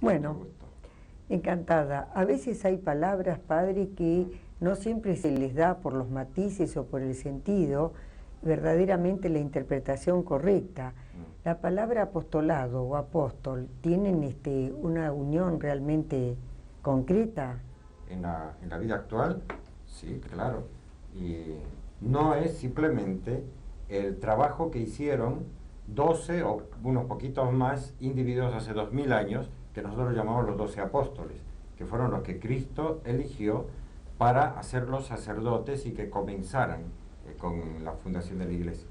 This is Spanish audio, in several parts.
Bueno, Mucho gusto. encantada. A veces hay palabras, padre, que no siempre se les da por los matices o por el sentido verdaderamente la interpretación correcta. La palabra apostolado o apóstol, ¿tienen una unión realmente concreta? En la vida actual, sí, claro. Y no es simplemente el trabajo que hicieron 12 o unos poquitos más individuos hace 2000 años, que nosotros llamamos los 12 apóstoles, que fueron los que Cristo eligió para hacerlos sacerdotes y que comenzaran con la fundación de la Iglesia.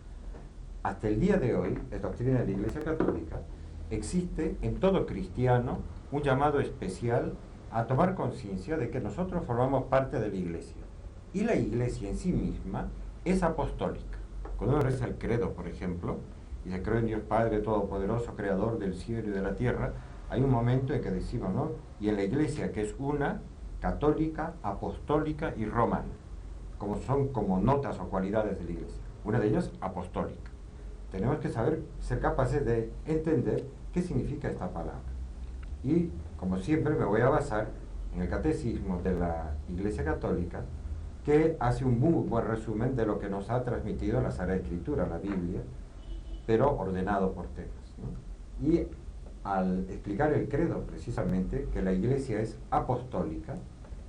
Hasta el día de hoy, la doctrina de la Iglesia Católica, existe en todo cristiano un llamado especial a tomar conciencia de que nosotros formamos parte de la Iglesia. Y la Iglesia en sí misma es apostólica. Cuando uno reza el credo, por ejemplo, y se cree en Dios Padre Todopoderoso, Creador del cielo y de la tierra, hay un momento en que decimos, ¿no? Y en la Iglesia, que es una, católica, apostólica y romana, son como notas o cualidades de la Iglesia. Una de ellas, apostólica. Tenemos que ser capaces de entender qué significa esta palabra. Y, como siempre, me voy a basar en el Catecismo de la Iglesia Católica, que hace un muy buen resumen de lo que nos ha transmitido la Sagrada Escritura, la Biblia, pero ordenado por temas, ¿no? Y al explicar el credo, precisamente, que la Iglesia es apostólica,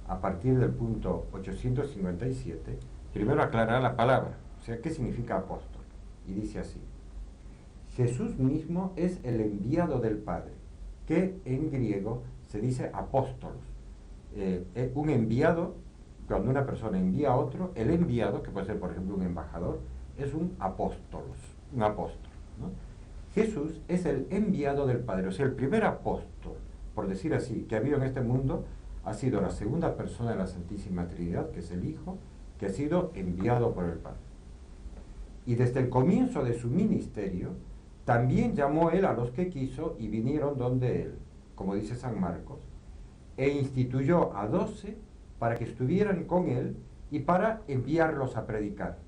a partir del punto 857, primero aclarar la palabra, o sea, ¿qué significa apóstol? Y dice así: Jesús mismo es el enviado del Padre, que en griego se dice apóstolos. Un enviado, cuando una persona envía a otro, el enviado, que puede ser por ejemplo un embajador, es un apóstolos, un apóstol, ¿no? Jesús es el enviado del Padre, o sea, el primer apóstol, por decir así, que ha habido en este mundo, ha sido la segunda persona de la Santísima Trinidad, que es el Hijo, que ha sido enviado por el Padre. Y desde el comienzo de su ministerio, también llamó él a los que quiso y vinieron donde él, como dice San Marcos, e instituyó a 12 para que estuvieran con él y para enviarlos a predicar.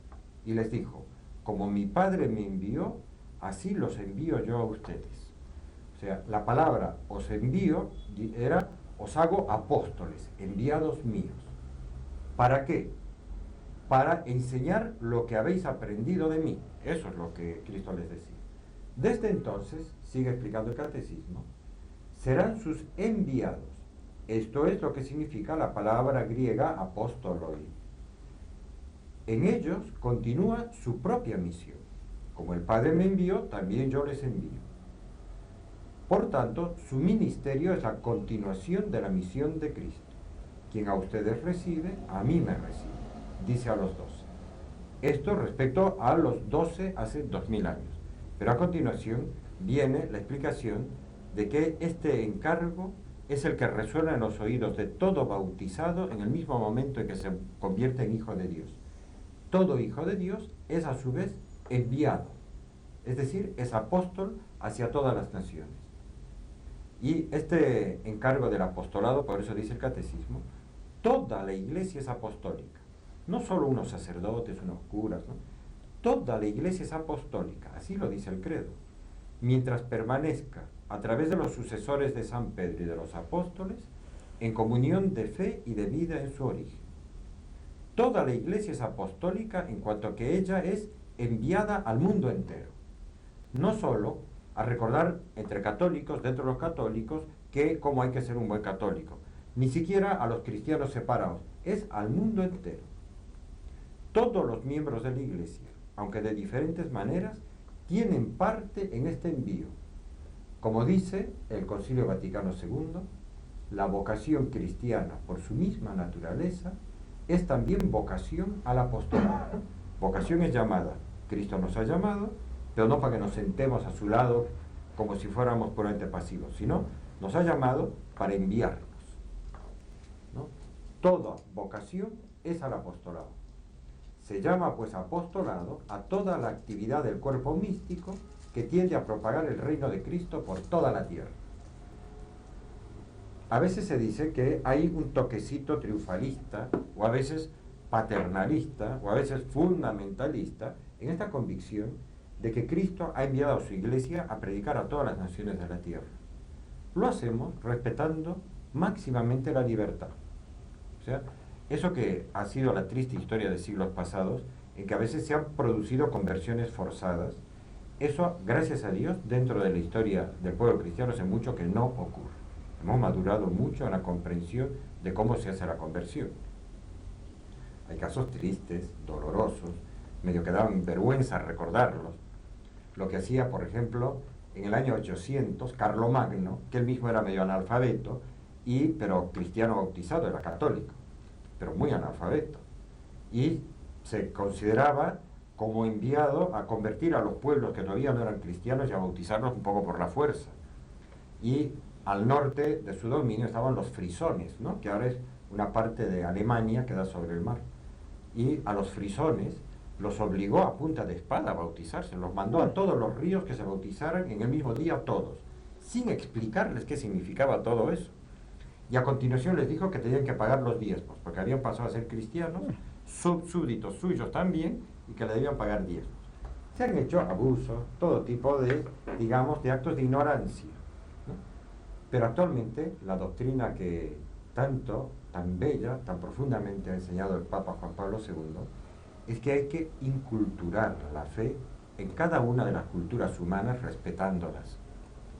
Y les dijo, como mi Padre me envió, así los envío yo a ustedes. O sea, la palabra os envío era os hago apóstoles, enviados míos. ¿Para qué? Para enseñar lo que habéis aprendido de mí. Eso es lo que Cristo les decía. Desde entonces, sigue explicando el Catecismo, serán sus enviados. Esto es lo que significa la palabra griega apóstoloi. En ellos continúa su propia misión. Como el Padre me envió, también yo les envío. Por tanto, su ministerio es la continuación de la misión de Cristo. Quien a ustedes recibe, a mí me recibe, dice a los 12. Esto respecto a los 12 hace 2000 años. Pero a continuación viene la explicación de que este encargo es el que resuena en los oídos de todo bautizado en el mismo momento en que se convierte en hijo de Dios. Todo hijo de Dios es a su vez enviado, es decir, es apóstol hacia todas las naciones. Y este encargo del apostolado, por eso dice el Catecismo, toda la Iglesia es apostólica, no solo unos sacerdotes, unos curas, ¿no? Toda la Iglesia es apostólica, así lo dice el credo, mientras permanezca a través de los sucesores de San Pedro y de los apóstoles en comunión de fe y de vida en su origen. Toda la Iglesia es apostólica en cuanto que ella es enviada al mundo entero, no solo a recordar entre católicos, dentro de los católicos, cómo hay que ser un buen católico, ni siquiera a los cristianos separados, es al mundo entero. Todos los miembros de la Iglesia, aunque de diferentes maneras, tienen parte en este envío. Como dice el Concilio Vaticano II, la vocación cristiana, por su misma naturaleza, es también vocación al apostolado. Vocación es llamada. Cristo nos ha llamado, pero no para que nos sentemos a su lado como si fuéramos puramente pasivos, sino nos ha llamado para enviarnos, ¿no? Toda vocación es al apostolado. Se llama pues apostolado a toda la actividad del cuerpo místico que tiende a propagar el reino de Cristo por toda la tierra. A veces se dice que hay un toquecito triunfalista, o a veces paternalista, o a veces fundamentalista, en esta convicción de que Cristo ha enviado a su Iglesia a predicar a todas las naciones de la tierra. lo hacemos respetando máximamente la libertad. O sea, eso que ha sido la triste historia de siglos pasados, en que a veces se han producido conversiones forzadas, eso, gracias a Dios, dentro de la historia del pueblo cristiano hace mucho que no ocurre. Hemos madurado mucho en la comprensión de cómo se hace la conversión. Hay casos tristes, dolorosos, medio que daban vergüenza recordarlos. Lo que hacía, por ejemplo, en el año 800, Carlomagno, que él mismo era medio analfabeto, pero cristiano bautizado, era católico, pero muy analfabeto. Y se consideraba como enviado a convertir a los pueblos que todavía no eran cristianos y a bautizarlos un poco por la fuerza. Y al norte de su dominio estaban los frisones, ¿no?, que ahora es una parte de Alemania que da sobre el mar. Y a los frisones los obligó a punta de espada a bautizarse, los mandó a todos los ríos que se bautizaran en el mismo día, todos, sin explicarles qué significaba todo eso. Y a continuación les dijo que tenían que pagar los diezmos, porque habían pasado a ser cristianos, súbditos suyos también, y que le debían pagar diezmos. Se han hecho abusos, todo tipo de, digamos, de actos de ignorancia, ¿no? Pero actualmente la doctrina que tanto, tan bella, tan profundamente ha enseñado el Papa Juan Pablo II, es que hay que inculturar la fe en cada una de las culturas humanas respetándolas.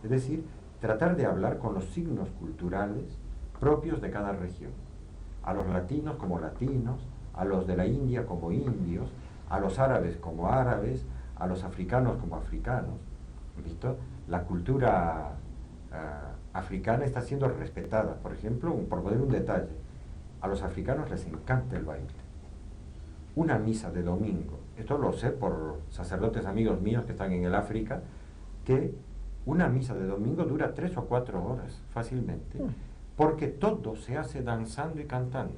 Es decir, tratar de hablar con los signos culturales propios de cada región. A los latinos como latinos, a los de la India como indios, a los árabes como árabes, a los africanos como africanos. ¿Visto? La cultura africana está siendo respetada. Por ejemplo, por poner un detalle, a los africanos les encanta el baile. Una misa de domingo, esto lo sé por sacerdotes amigos míos que están en el África, que una misa de domingo dura 3 o 4 horas fácilmente, porque todo se hace danzando y cantando.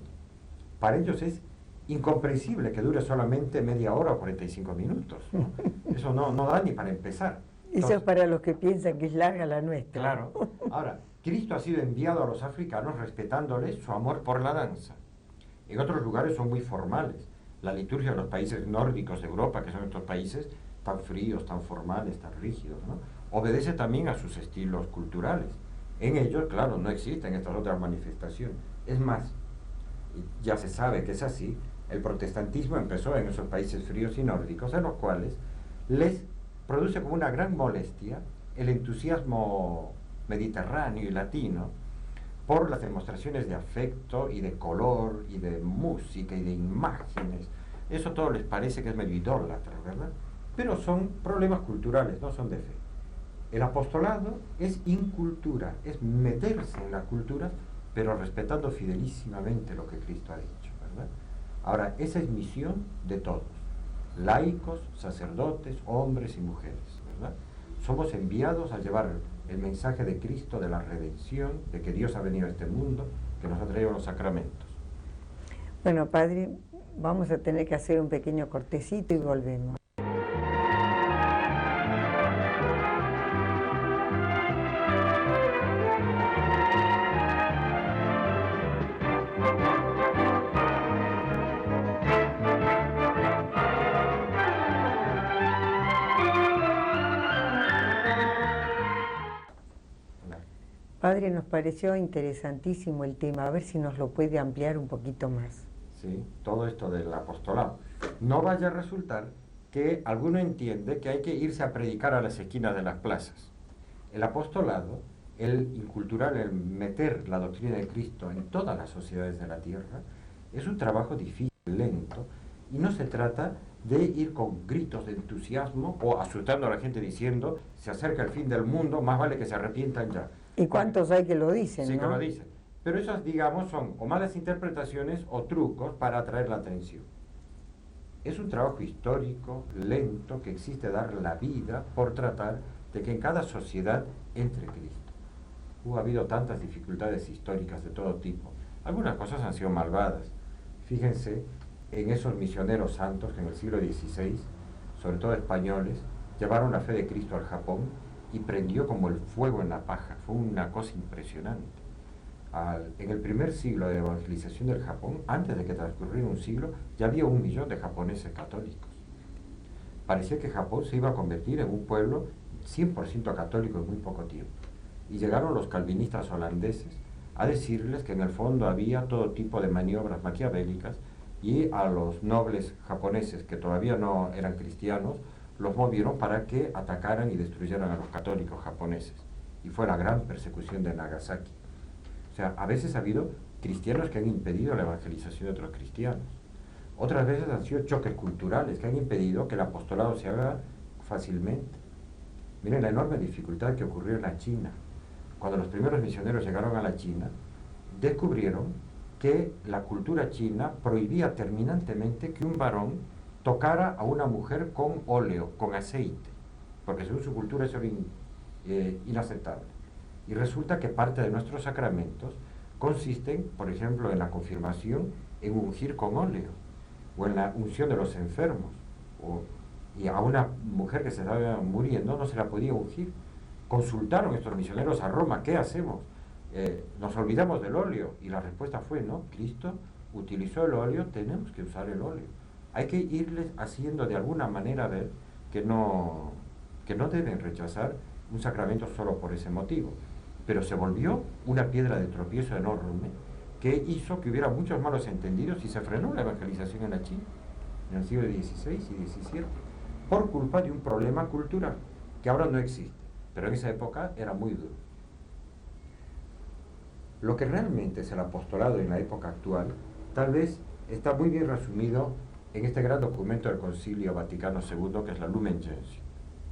Para ellos es incomprensible que dure solamente media hora o 45 minutos, ¿no? Eso no da ni para empezar. Entonces, eso es para los que piensan que es larga la nuestra. Claro. Ahora, Cristo ha sido enviado a los africanos respetándoles su amor por la danza. En otros lugares son muy formales. La liturgia de los países nórdicos de Europa, que son estos países tan fríos, tan formales, tan rígidos, ¿no?, obedece también a sus estilos culturales. En ellos, claro, no existen estas otras manifestaciones. Es más, ya se sabe que es así, el protestantismo empezó en esos países fríos y nórdicos, en los cuales les produce como una gran molestia el entusiasmo mediterráneo y latino por las demostraciones de afecto y de color y de música y de imágenes. Eso todo les parece que es medio idólatra, ¿verdad? Pero son problemas culturales, no son de fe. El apostolado es incultura, es meterse en la cultura, pero respetando fidelísimamente lo que Cristo ha dicho, ¿verdad? Ahora, esa es misión de todos, laicos, sacerdotes, hombres y mujeres, ¿verdad? Somos enviados a llevar el mensaje de Cristo, de la redención, de que Dios ha venido a este mundo, que nos ha traído los sacramentos. Bueno, Padre, vamos a tener que hacer un pequeño cortecito y volvemos. Padre, nos pareció interesantísimo el tema, a ver si nos lo puede ampliar un poquito más. Sí, todo esto del apostolado. No vaya a resultar que alguno entiende que hay que irse a predicar a las esquinas de las plazas. El apostolado, el incultural, el meter la doctrina de Cristo en todas las sociedades de la tierra, es un trabajo difícil, lento, y no se trata de ir con gritos de entusiasmo o asustando a la gente diciendo se acerca el fin del mundo, más vale que se arrepientan ya. ¿Y cuántos hay que lo dicen? Sí, ¿no? que lo dicen. Pero esas, digamos, son o malas interpretaciones o trucos para atraer la atención. Es un trabajo histórico, lento, que existe dar la vida por tratar de que en cada sociedad entre Cristo. Ha habido tantas dificultades históricas de todo tipo. Algunas cosas han sido malvadas. Fíjense en esos misioneros santos que en el siglo XVI, sobre todo españoles, llevaron la fe de Cristo al Japón y prendió como el fuego en la paja. Fue una cosa impresionante. En el primer siglo de la evangelización del Japón, antes de que transcurriera un siglo, ya había 1 millón de japoneses católicos. Parecía que Japón se iba a convertir en un pueblo 100% católico en muy poco tiempo. y llegaron los calvinistas holandeses a decirles que en el fondo había todo tipo de maniobras maquiavélicas, y a los nobles japoneses que todavía no eran cristianos los movieron para que atacaran y destruyeran a los católicos japoneses, y fue la gran persecución de Nagasaki. O sea, a veces ha habido cristianos que han impedido la evangelización de otros cristianos. Otras veces han sido choques culturales que han impedido que el apostolado se haga fácilmente. Miren la enorme dificultad que ocurrió en la China. Cuando los primeros misioneros llegaron a la China, descubrieron que la cultura china prohibía terminantemente que un varón tocara a una mujer con óleo, con aceite, porque según su cultura eso era inaceptable. Y resulta que parte de nuestros sacramentos consisten, por ejemplo, en la confirmación, en ungir con óleo, o en la unción de los enfermos, y a una mujer que se estaba muriendo no se la podía ungir. Consultaron estos misioneros a Roma, ¿qué hacemos? Nos olvidamos del óleo, y la respuesta fue, no, Cristo utilizó el óleo, tenemos que usar el óleo. Hay que irles haciendo de alguna manera ver que no deben rechazar un sacramento solo por ese motivo. Pero se volvió una piedra de tropiezo enorme que hizo que hubiera muchos malos entendidos y se frenó la evangelización en la China en el siglo XVI y XVII por culpa de un problema cultural que ahora no existe, pero en esa época era muy duro. Lo que realmente es el apostolado en la época actual tal vez está muy bien resumido en este gran documento del Concilio Vaticano II, que es la Lumen Gentium,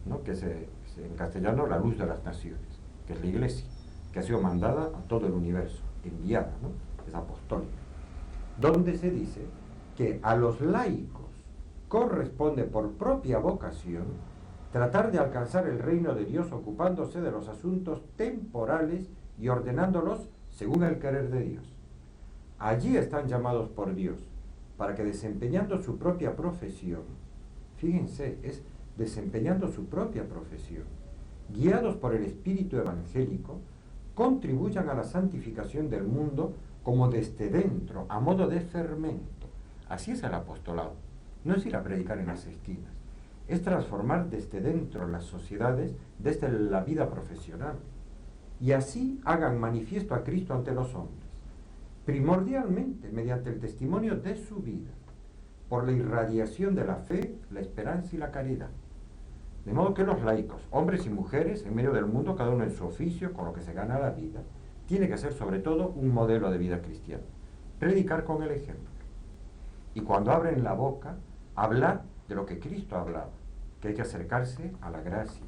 ¿no? Que es en castellano la luz de las naciones, que es la Iglesia, que ha sido mandada a todo el universo, enviada, ¿no? Es apostólica, donde se dice que a los laicos corresponde por propia vocación tratar de alcanzar el reino de Dios ocupándose de los asuntos temporales y ordenándolos según el querer de Dios. Allí están llamados por Dios, para que desempeñando su propia profesión, fíjense, es desempeñando su propia profesión, guiados por el espíritu evangélico, contribuyan a la santificación del mundo como desde dentro, a modo de fermento. Así es el apostolado. No es ir a predicar en las esquinas, es transformar desde dentro las sociedades, desde la vida profesional, y así hagan manifiesto a Cristo ante los hombres, primordialmente mediante el testimonio de su vida, por la irradiación de la fe, la esperanza y la caridad. De modo que los laicos, hombres y mujeres, en medio del mundo, cada uno en su oficio, con lo que se gana la vida, tiene que ser sobre todo un modelo de vida cristiana, predicar con el ejemplo. Y cuando abren la boca, hablar de lo que Cristo hablaba, que hay que acercarse a la gracia,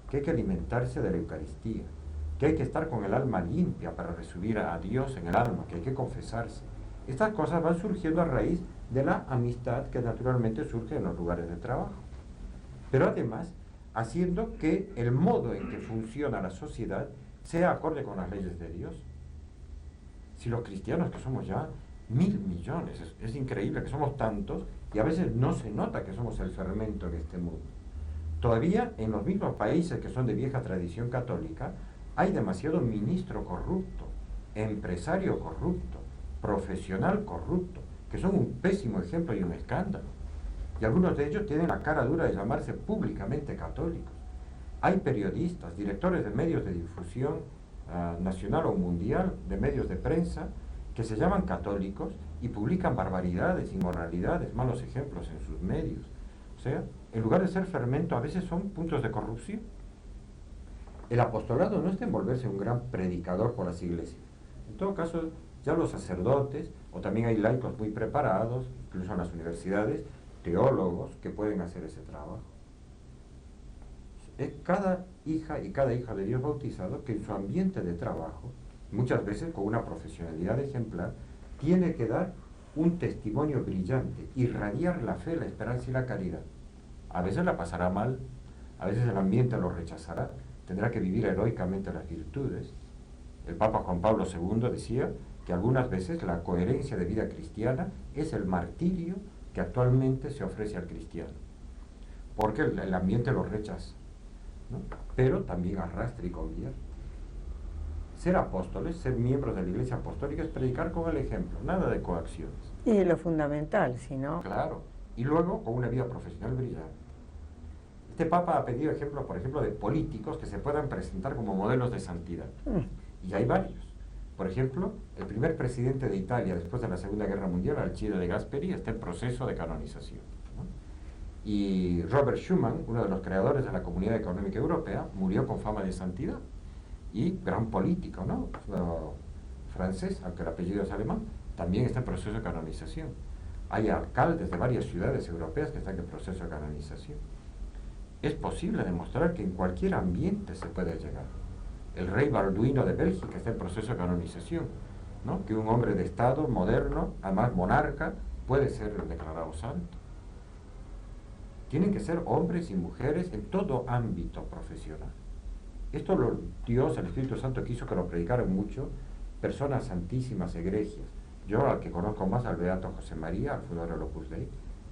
que hay que alimentarse de la Eucaristía, que hay que estar con el alma limpia para recibir a Dios en el alma, que hay que confesarse. Estas cosas van surgiendo a raíz de la amistad que naturalmente surge en los lugares de trabajo. Pero además, haciendo que el modo en que funciona la sociedad sea acorde con las leyes de Dios. Si los cristianos, que somos ya 1.000 millones, es increíble que somos tantos, y a veces no se nota que somos el fermento en este mundo. Todavía en los mismos países que son de vieja tradición católica, hay demasiado ministro corrupto, empresario corrupto, profesional corrupto, que son un pésimo ejemplo y un escándalo. Y algunos de ellos tienen la cara dura de llamarse públicamente católicos. Hay periodistas, directores de medios de difusión nacional o mundial, de medios de prensa, que se llaman católicos y publican barbaridades, inmoralidades, malos ejemplos en sus medios. O sea, en lugar de ser fermento, a veces son puntos de corrupción. El apostolado no es en volverse un gran predicador por las iglesias. En todo caso, ya los sacerdotes, o también hay laicos muy preparados, incluso en las universidades, teólogos que pueden hacer ese trabajo. Es cada hija y cada hijo de Dios bautizado que en su ambiente de trabajo, muchas veces con una profesionalidad ejemplar, tiene que dar un testimonio brillante, irradiar la fe, la esperanza y la caridad. A veces la pasará mal, a veces el ambiente lo rechazará, tendrá que vivir heroicamente las virtudes. El Papa Juan Pablo II decía que algunas veces la coherencia de vida cristiana es el martirio que actualmente se ofrece al cristiano, porque el ambiente lo rechaza, ¿no? Pero también arrastra y convierte. Ser apóstoles, ser miembros de la Iglesia Apostólica es predicar con el ejemplo, nada de coacciones. Y es lo fundamental, si no... Claro, y luego con una vida profesional brillante. Este Papa ha pedido ejemplos, por ejemplo, de políticos que se puedan presentar como modelos de santidad. Y hay varios. Por ejemplo, el primer presidente de Italia después de la Segunda Guerra Mundial, Alcide de Gasperi, está en proceso de canonización, ¿no? Y Robert Schuman, uno de los creadores de la Comunidad Económica Europea, murió con fama de santidad. Y gran político, ¿no? Francés, aunque el apellido es alemán, también está en proceso de canonización. Hay alcaldes de varias ciudades europeas que están en proceso de canonización. Es posible demostrar que en cualquier ambiente se puede llegar. El rey Balduino de Bélgica está en proceso de canonización, ¿no? Que un hombre de Estado moderno, además monarca, puede ser declarado santo. Tienen que ser hombres y mujeres en todo ámbito profesional. Esto Dios, el Espíritu Santo, quiso que lo predicaran mucho personas santísimas, egregias. Yo, al que conozco más, al Beato José María, al fundador del Opus Dei,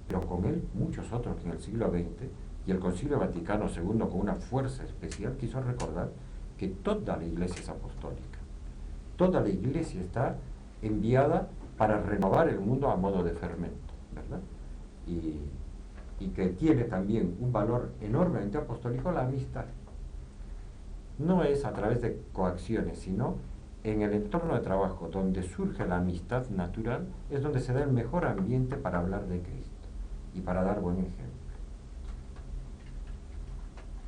pero con él muchos otros que en el siglo XX, y el Concilio Vaticano II, con una fuerza especial, quiso recordar que toda la Iglesia es apostólica. Toda la Iglesia está enviada para renovar el mundo a modo de fermento, ¿verdad? Y que tiene también un valor enormemente apostólico la amistad. No es a través de coacciones, sino en el entorno de trabajo donde surge la amistad natural, es donde se da el mejor ambiente para hablar de Cristo y para dar buen ejemplo.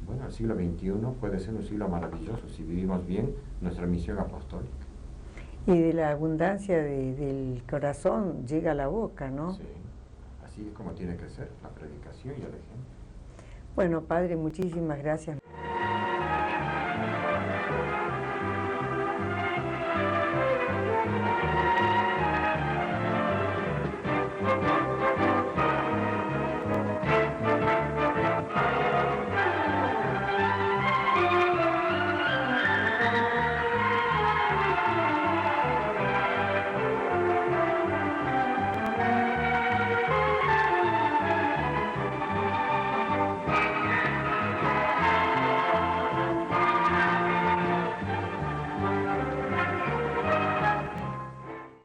Bueno, el siglo XXI puede ser un siglo maravilloso si vivimos bien nuestra misión apostólica. Y de la abundancia del corazón llega a la boca, ¿no? Sí, así es como tiene que ser, la predicación y el ejemplo. Bueno, Padre, muchísimas gracias.